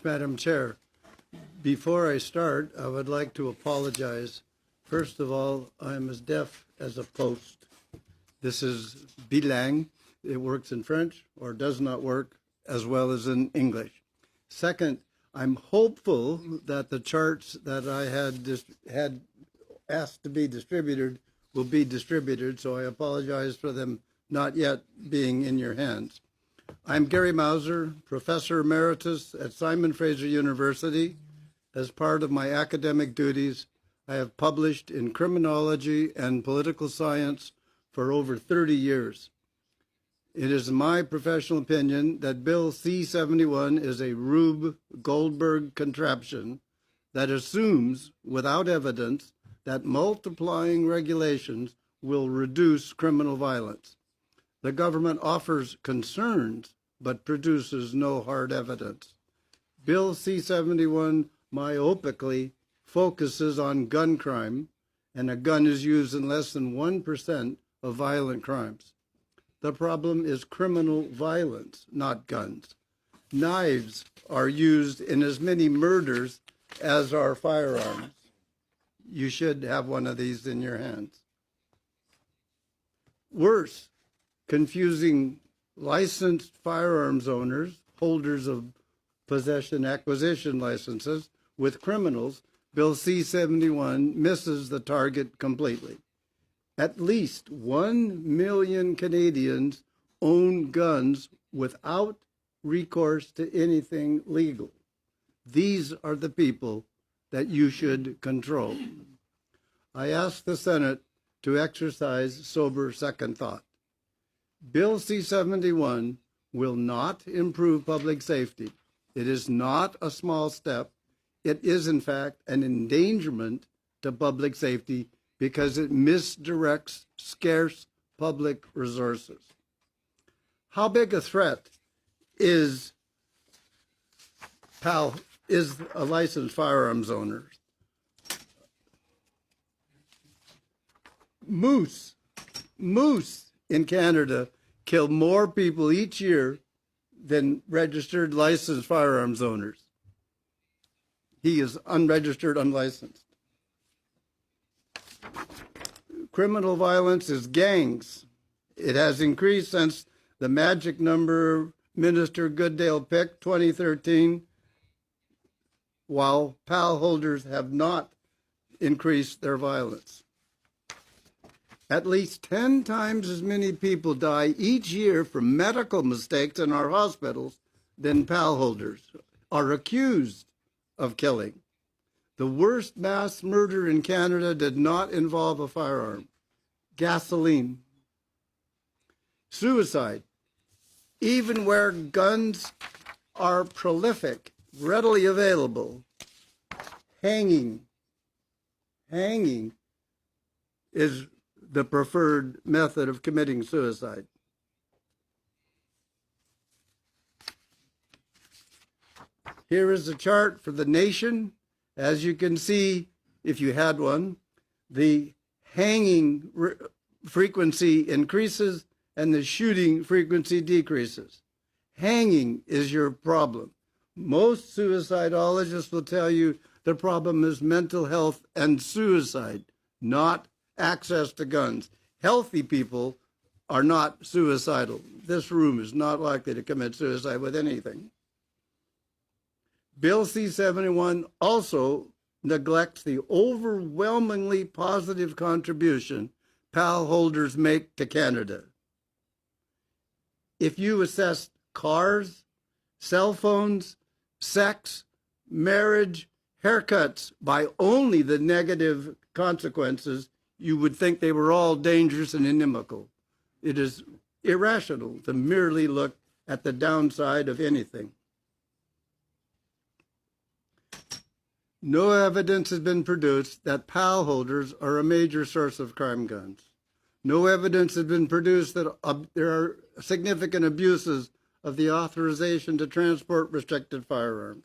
much, Madam Chair. Before I start, I would like to apologize. First of all, I'm as deaf as a post. This is bilingue. It works in French or does not work as well as in English. Second, I'm hopeful that the charts that I had asked to be distributed will be distributed, so I apologize for them not yet being in your hands. I'm Gary Mauser, Professor Emeritus at Simon Fraser University. As part of my academic duties, I have published in criminology and political science for over 30 years. It is my professional opinion that Bill C-71 is a Rube Goldberg contraption that assumes, without evidence, that multiplying regulations will reduce criminal violence. The government offers concerns, but produces no hard evidence. Bill C-71 myopically focuses on gun crime, and a gun is used in less than 1% of violent crimes. The problem is criminal violence, not guns. Knives are used in as many murders as are firearms. You should have one of these in your hands. Worse, confusing licensed firearms owners, holders of possession acquisition licenses, with criminals, Bill C-71 misses the target completely. At least 1 million Canadians own guns without recourse to anything legal. These are the people that you should control. I ask the Senate to exercise sober second thought. Bill C-71 will not improve public safety. It is not a small step. It is, in fact, an endangerment to public safety because it misdirects scarce public resources. How big a threat is a licensed firearms owner? Moose in Canada kill more people each year than registered licensed firearms owners. He is unregistered, unlicensed. Criminal violence is gangs. It has increased since the magic number Minister Goodale picked, 2013, while PAL holders have not increased their violence. At least 10 times as many people die each year from medical mistakes in our hospitals than PAL holders are accused of killing. The worst mass murder in Canada did not involve a firearm. Gasoline. Suicide. Even where guns are prolific, readily available, hanging is the preferred method of committing suicide. Here is a chart for the nation. As you can see, if you had one, the hanging frequency increases and the shooting frequency decreases. Hanging is your problem. Most suicidologists will tell you the problem is mental health and suicide, not access to guns. Healthy people are not suicidal. This room is not likely to commit suicide with anything. Bill C-71 also neglects the overwhelmingly positive contribution PAL holders make to Canada. If you assess cars, cell phones, sex, marriage, haircuts by only the negative consequences, you would think they were all dangerous and inimical. It is irrational to merely look at the downside of anything. No evidence has been produced that PAL holders are a major source of crime guns. No evidence has been produced that there are significant abuses of the authorization to transport restricted firearms.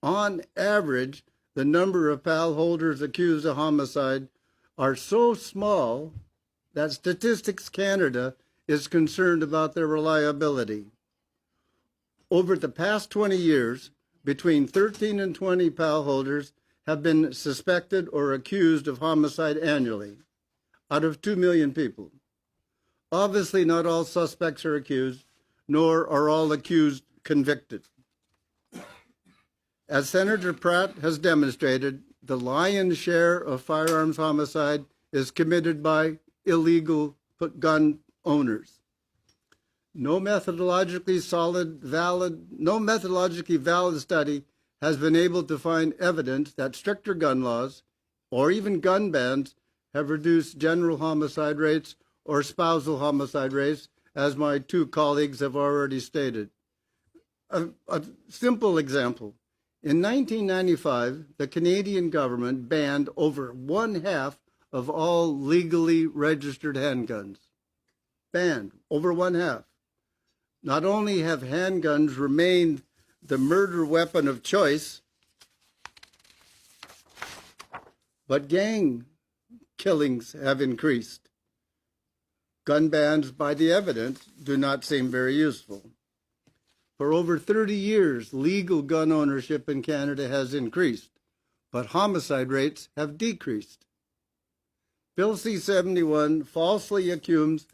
On average, the number of PAL holders accused of homicide are so small that Statistics Canada is concerned about their reliability. Over the past 20 years, between 13 and 20 PAL holders have been suspected or accused of homicide annually, out of 2 million people. Obviously, not all suspects are accused, nor are all accused convicted. As Senator Pratt has demonstrated, the lion's share of firearms homicide is committed by illegal gun owners. No methodologically valid study has been able to find evidence that stricter gun laws or even gun bans have reduced general homicide rates or spousal homicide rates, as my two colleagues have already stated. A simple example. In 1995, the Canadian government banned over 1/2 of all legally registered handguns. Banned, over 1/2. Not only have handguns remained the murder weapon of choice, but gang killings have increased. Gun bans, by the evidence, do not seem very useful. For over 30 years, legal gun ownership in Canada has increased, but homicide rates have decreased. Bill C-71 falsely assumes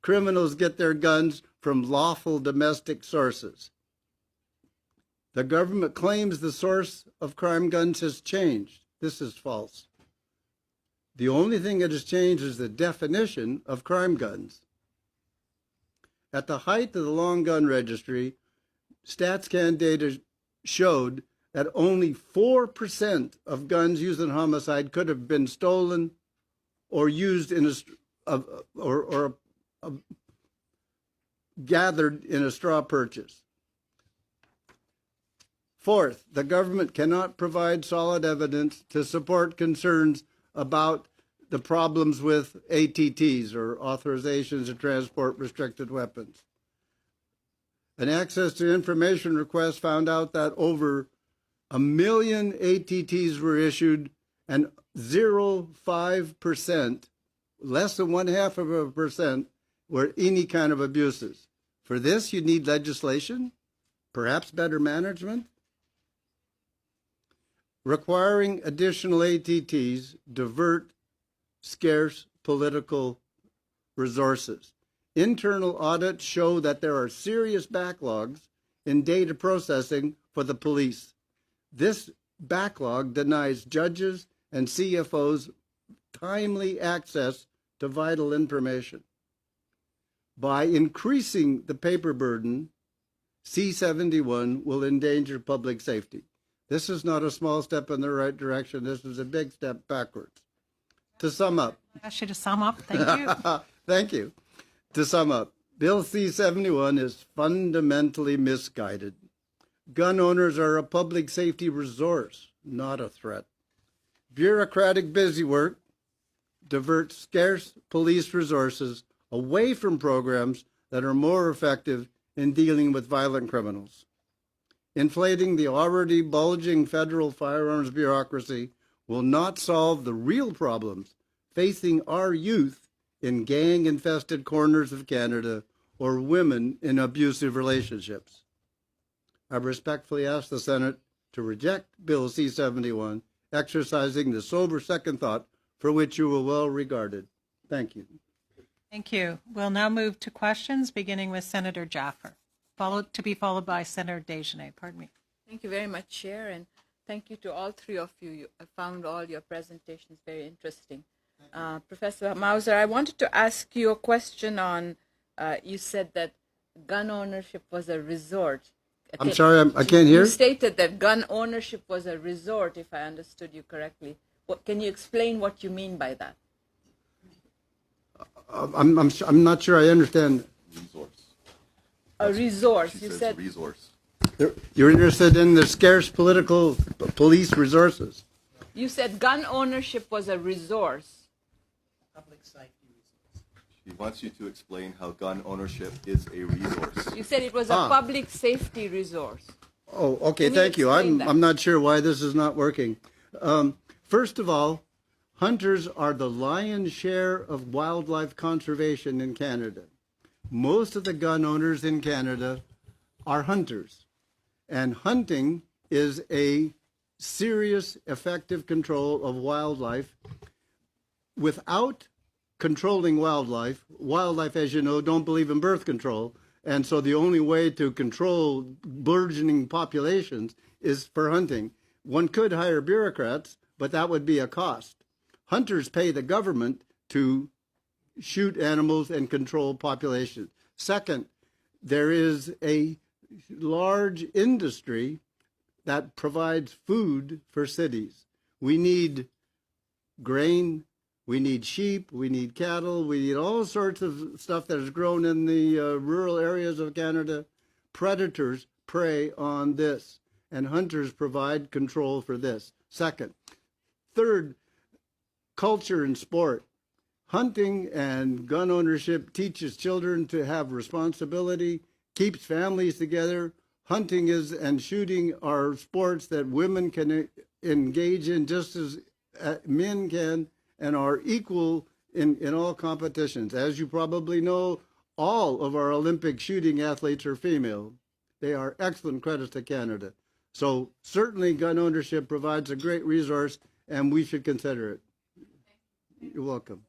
criminals get their guns from lawful domestic sources. The government claims the source of crime guns has changed. This is false. The only thing that has changed is the definition of crime guns. At the height of the long gun registry, StatsCan data showed that only 4% of guns used in homicide could have been stolen or used in gathered in a straw purchase. Fourth, the government cannot provide solid evidence to support concerns about the problems with ATTs, or authorizations to transport restricted weapons. An access to information request found out that over 1 million ATTs were issued and 0.5%, less than 0.5%, were any kind of abuses. For this, you need legislation, perhaps better management. Requiring additional ATTs divert scarce political resources. Internal audits show that there are serious backlogs in data processing for the police. This backlog denies judges and CFOs timely access to vital information. By increasing the paper burden, C-71 will endanger public safety. This is not a small step in the right direction. This is a big step backwards. To sum up. I ask you to sum up. Thank you. Thank you. To sum up, Bill C-71 is fundamentally misguided. Gun owners are a public safety resource, not a threat. Bureaucratic busywork diverts scarce police resources away from programs that are more effective in dealing with violent criminals. Inflating the already bulging federal firearms bureaucracy will not solve the real problems facing our youth in gang-infested corners of Canada or women in abusive relationships. I respectfully ask the Senate to reject Bill C-71, exercising the sober second thought for which you were well regarded. Thank you. Thank you. We'll now move to questions, beginning with Senator Jaffer, to be followed by Senator Desjardins. Pardon me. Thank you very much, Chair, and thank you to all three of you. I found all your presentations very interesting. Professor Mauser, I wanted to ask you a question on, you said that gun ownership was a resort. I'm sorry, I can't hear. You stated that gun ownership was a resort, if I understood you correctly. Can you explain what you mean by that? I'm not sure I understand. Resource. A resource. She You says said resource. You're interested in the scarce police resources. You said gun ownership was a resource. Public safety resource. She wants you to explain how gun ownership is a resource. You said it was a public safety resource. Oh, okay, Can you thank you. explain that? I'm not sure why this is not working. First of all, Hunters are the lion's share of wildlife conservation in Canada. Most of the gun owners in Canada are hunters, and hunting is a serious, effective control of wildlife. Without controlling wildlife, as you know, don't believe in birth control, and so the only way to control burgeoning populations is for hunting. One could hire bureaucrats, but that would be a cost. Hunters pay the government to shoot animals and control populations. Second, there is a large industry that provides food for cities. We need grain, we need sheep, we need cattle, we need all sorts of stuff that is grown in the rural areas of Canada. Predators prey on this, and hunters provide control for this. Second. Third, culture and sport. Hunting and gun ownership teaches children to have responsibility, keeps families together. Hunting and shooting are sports that women can engage in just as men can, and are equal in all competitions. As you probably know, all of our Olympic shooting athletes are female. They are excellent credits to Canada. So certainly gun ownership provides a great resource, and we should consider it. You're welcome.